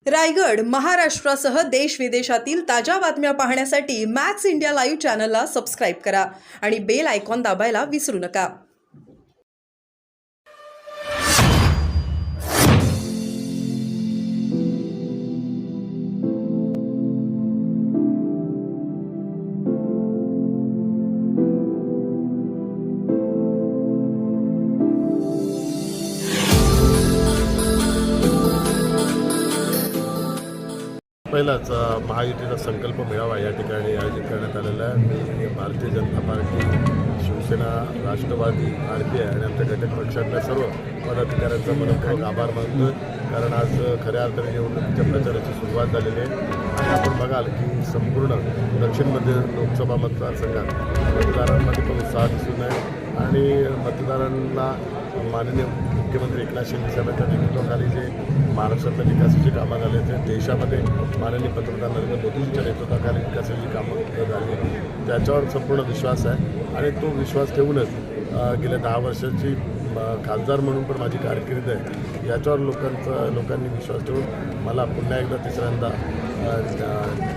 रायगड, महाराष्ट्रासह देश विदेशातील ताज्या बातम्या पाहण्यासाठी मॅक्स इंडिया लाईव्ह चॅनलला सबस्क्राईब करा आणि बेल आयकॉन दाबायला विसरू नका. पहिलाच महायुतीचा संकल्प मेळावा या ठिकाणी आयोजित करण्यात आलेला आहे. मी भारतीय जनता पार्टी, शिवसेना, राष्ट्रवादी, RPI आणि आमच्या घटक पक्षातल्या सर्व पदाधिकाऱ्यांचा मनपूर्वक आभार मानतो. कारण आज खऱ्या अर्थाने निवडणुकीच्या प्रचाराची सुरुवात झालेली आहे आणि आपण बघाल की संपूर्ण दक्षिण मध्य लोकसभा मतदारसंघात मतदारांमध्ये पण उत्साह दिसून आहे आणि मतदारांना माननीय मुख्यमंत्री एकनाथ शिंदे साहेबांच्या नेतृत्वाखाली जे महाराष्ट्रातल्या विकासाची कामं झाली ते देशामध्ये माननीय पंतप्रधान नरेंद्र मोदींच्या नेतृत्वाखाली विकासाची कामं झाली त्याच्यावर संपूर्ण विश्वास आहे आणि तो विश्वास ठेवूनच गेल्या 10 वर्षाची खासदार म्हणून पण माझी कारकीर्द आहे. याच्यावर लोकांनी विश्वास ठेवून मला पुन्हा एकदा तिसऱ्यांदा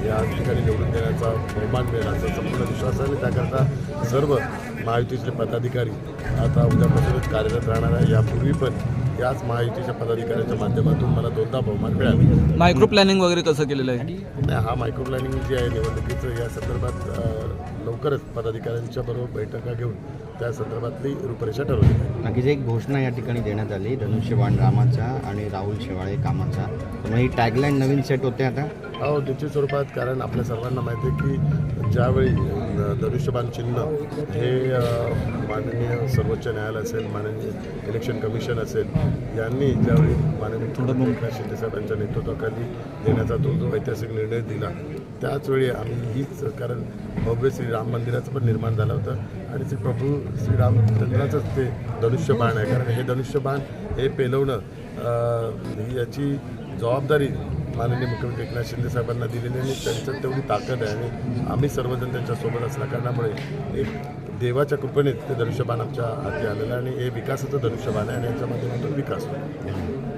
या ठिकाणी निवडून देण्याचा बहुमान मिळेल असा संपूर्ण विश्वास आहे आणि त्याकरता सर्व महायुतीचे पदाधिकारी आता उद्यापासूनच कार्यरत राहणार आहे. यापूर्वी पण याच महायुतीच्या पदाधिकाऱ्यांच्या माध्यमातून मला 2दा बहुमान मिळाला. मायक्रो प्लॅनिंग वगैरे कसं केलेलं आहे? नाही, हा मायक्रो प्लॅनिंग जे आहे निवडणुकीचं या संदर्भात लवकरच पदाधिकाऱ्यांच्या बरोबर बैठका घेऊन त्या संदर्भातली रूपरेषा ठरवली आहे. बाकीच एक घोषणा या ठिकाणी देण्यात आली धनुष्यबाण रामाचा आणि राहुल शेवाळे कामाचा. मग ही टॅगलाईन नवीन सेट होते आता निश्चित स्वरूपात. कारण आपल्या सर्वांना माहिती आहे की ज्यावेळी धनुष्यबाण चिन्ह हे माननीय सर्वोच्च न्यायालय असेल, माननीय इलेक्शन कमिशन असेल यांनी ज्यावेळी माननीय एकनाथ शिंदे साहेबांच्या नेतृत्वाखाली देण्याचा जो ऐतिहासिक निर्णय दिला त्याचवेळी आम्ही हीच, कारण भव्य श्रीराम मंदिराचं पण निर्माण झालं होतं आणि प्रभू श्रीरामचंद्राचंच ते धनुष्यबाण आहे. कारण हे धनुष्यबाण हे पेलवणं ही याची जबाबदारी माननीय मुख्यमंत्री एकनाथ शिंदे साहेबांना दिलेली आणि त्यांच्यात तेवढी ताकद आहे आणि आम्ही सर्वजण त्यांच्यासोबत असल्या कारणामुळे एक देवाच्या कृपेने ते धनुष्यबाण आमच्या हाती आलेलं आहे आणि हे विकासाचं धनुष्यबाण आहे आणि याच्या माध्यमातून विकास होतो.